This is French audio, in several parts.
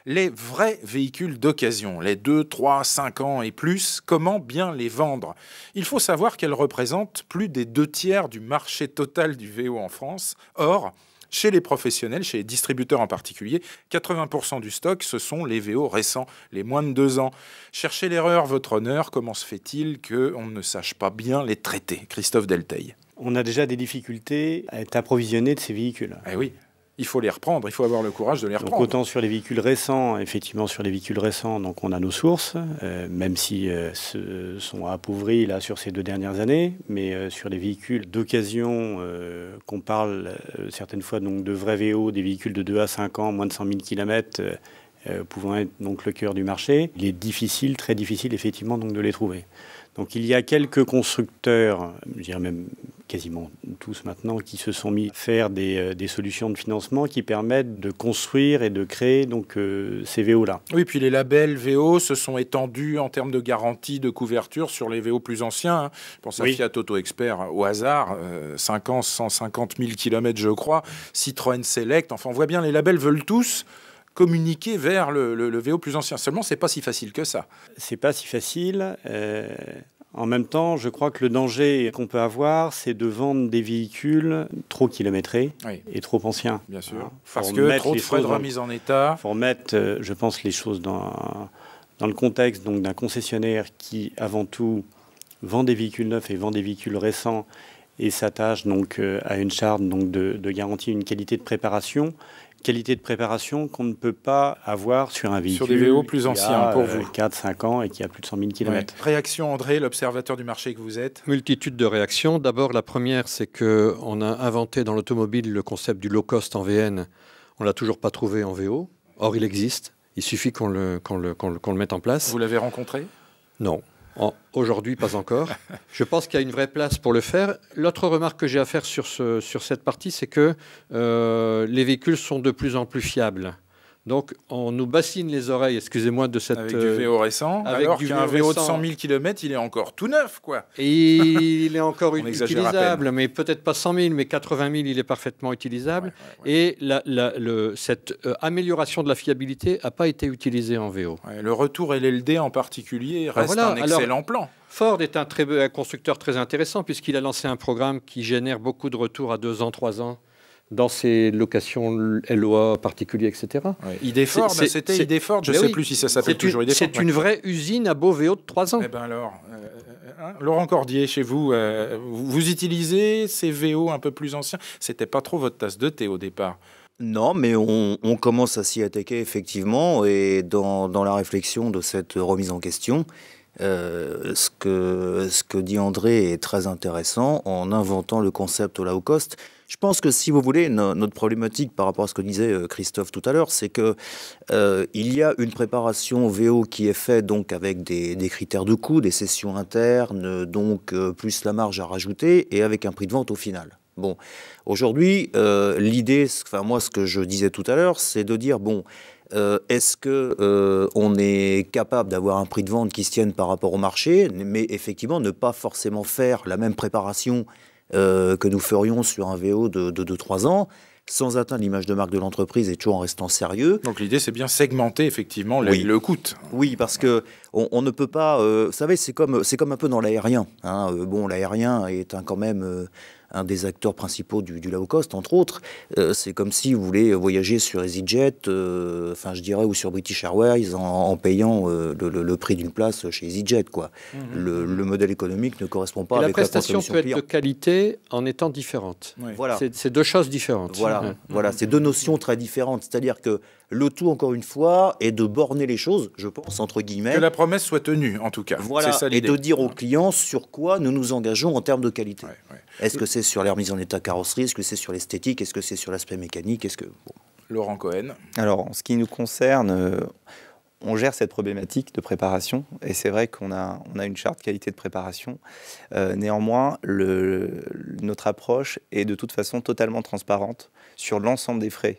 Les vrais véhicules d'occasion, les 2, 3, 5 ans et plus, comment bien les vendre? Il faut savoir qu'elles représentent plus des 2/3 du marché total du VO en France. Or, chez les professionnels, chez les distributeurs en particulier, 80% du stock, ce sont les VO récents, les moins de 2 ans. Cherchez l'erreur, votre honneur, comment se fait-il qu'on ne sache pas bien les traiter? Christophe Delteil. On a déjà des difficultés à être approvisionné de ces véhicules. Eh oui. Il faut les reprendre, il faut avoir le courage de les reprendre. Donc autant sur les véhicules récents, effectivement sur les véhicules récents, donc on a nos sources, même si se sont appauvris là sur ces 2 dernières années, mais sur les véhicules d'occasion, qu'on parle certaines fois donc de vrais VO, des véhicules de 2 à 5 ans, moins de 100 000 km, pouvant être donc le cœur du marché, il est difficile, très difficile effectivement donc de les trouver. Donc il y a quelques constructeurs, je dirais même quasiment tous maintenant, qui se sont mis à faire des solutions de financement qui permettent de construire et de créer donc, ces VO-là. Oui, puis les labels VO se sont étendus en termes de garantie, de couverture sur les VO plus anciens. Je pense à Fiat Auto Expert au hasard, 5 ans, 150 000 km je crois, Citroën Select, enfin on voit bien les labels veulent tous communiquer vers le VO plus ancien. Seulement, c'est pas si facile que ça. C'est pas si facile. En même temps, je crois que le danger qu'on peut avoir, c'est de vendre des véhicules trop kilométrés et trop anciens. Bien sûr. Parce que trop de frais de remise en état. Il faut remettre, je pense, les choses dans le contexte donc d'un concessionnaire qui, avant tout, vend des véhicules neufs et vend des véhicules récents et s'attache donc à une charte donc de garantie une qualité de préparation. Qualité de préparation qu'on ne peut pas avoir sur un véhicule. Sur des VO plus anciens, pour vous. 4-5 ans et qui a plus de 100 000 km. Ouais. Réaction, André, l'observateur du marché que vous êtes? Multitude de réactions. D'abord, la première, c'est qu'on a inventé dans l'automobile le concept du low cost en VN. On ne l'a toujours pas trouvé en VO. Or, il existe. Il suffit qu'on le mette en place. Vous l'avez rencontré? Non. Aujourd'hui, pas encore. Je pense qu'il y a une vraie place pour le faire. L'autre remarque que j'ai à faire sur cette partie, c'est que les véhicules sont de plus en plus fiables. Donc, on nous bassine les oreilles, excusez-moi, de cette... Avec du VO récent, alors qu'un VO de 100 000 km, il est encore tout neuf, quoi. Et il est encore utilisable, mais peut-être pas 100 000, mais 80 000, il est parfaitement utilisable. Ouais. Et cette amélioration de la fiabilité n'a pas été utilisée en VO. Ouais, le retour LLD en particulier reste un excellent plan. Ford est un constructeur très intéressant, puisqu'il a lancé un programme qui génère beaucoup de retours à 2 ans, 3 ans. Dans ces locations LOA particuliers, etc. Ouais. Ideford, c'était Ideford, je ne sais plus si ça s'appelle toujours Ideford. C'est une vraie usine à beau VO de 3 ans. Eh bien alors, Laurent Cordier, chez vous, vous utilisez ces VO un peu plus anciens? C'était pas trop votre tasse de thé au départ? Non, mais on commence à s'y attaquer effectivement, et dans la réflexion de cette remise en question, ce que dit André est très intéressant en inventant le concept au low cost. Je pense que si vous voulez, notre problématique par rapport à ce que disait Christophe tout à l'heure, c'est que il y a une préparation VO qui est faite donc avec des critères de coût, des sessions internes, donc plus la marge à rajouter et avec un prix de vente au final. Bon, aujourd'hui, l'idée, enfin moi ce que je disais tout à l'heure, c'est de dire bon. Est-ce que on est capable d'avoir un prix de vente qui se tienne par rapport au marché, mais effectivement ne pas forcément faire la même préparation que nous ferions sur un VO de 2-3 ans, sans atteindre l'image de marque de l'entreprise et toujours en restant sérieux. Donc l'idée, c'est bien segmenter effectivement le coût. Oui, parce que on ne peut pas... vous savez, c'est comme un peu dans l'aérien. Hein. Bon, l'aérien est quand même... un des acteurs principaux du low cost, entre autres. C'est comme si vous voulez voyager sur EasyJet, enfin je dirais, ou sur British Airways en payant le prix d'une place chez EasyJet, quoi. Le modèle économique ne correspond pas avec la prestation peut être de qualité en étant différente. Oui. Voilà. C'est 2 choses différentes. Voilà, voilà, c'est 2 notions très différentes. C'est-à-dire que le tout, encore une fois, est de borner les choses, je pense, entre guillemets. Que la promesse soit tenue, en tout cas. Voilà, ça, et de dire aux clients sur quoi nous nous engageons en termes de qualité. Ouais. Est-ce que c'est sur la remise en état carrosserie? Est-ce que c'est sur l'esthétique? Est-ce que c'est sur l'aspect mécanique? Laurent Cohen. Alors, en ce qui nous concerne, on gère cette problématique de préparation, et c'est vrai qu'on a une charte qualité de préparation. Néanmoins, notre approche est de toute façon totalement transparente sur l'ensemble des frais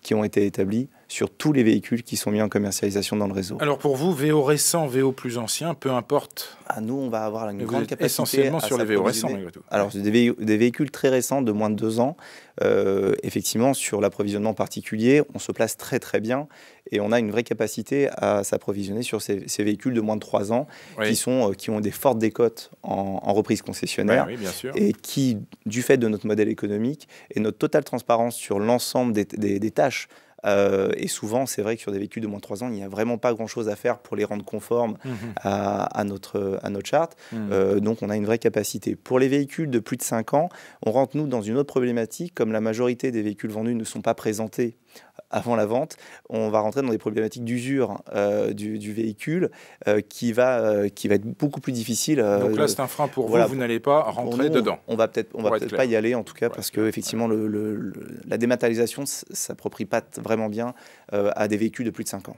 qui ont été établis sur tous les véhicules qui sont mis en commercialisation dans le réseau. Alors pour vous, VO récent, VO plus ancien, peu importe. Nous, on va avoir une grande capacité essentiellement sur les VO récents. Alors, des véhicules très récents de moins de 2 ans, effectivement, sur l'approvisionnement particulier, on se place très très bien. et on a une vraie capacité à s'approvisionner sur ces véhicules de moins de 3 ans qui ont des fortes décotes en reprise concessionnaire bien sûr. et qui, du fait de notre modèle économique et notre totale transparence sur l'ensemble des tâches, et souvent, c'est vrai que sur des véhicules de moins de 3 ans, il n'y a vraiment pas grand-chose à faire pour les rendre conformes à notre charte. Donc, on a une vraie capacité. Pour les véhicules de plus de 5 ans, on rentre, nous, dans une autre problématique. Comme la majorité des véhicules vendus ne sont pas présentés avant la vente, on va rentrer dans des problématiques d'usure du véhicule qui va être beaucoup plus difficile. Donc là, c'est un frein pour vous n'allez pas rentrer dedans. On va peut-être pas y aller, en tout cas, parce que effectivement, la dématérialisation ne s'approprie pas vraiment bien à des véhicules de plus de 5 ans.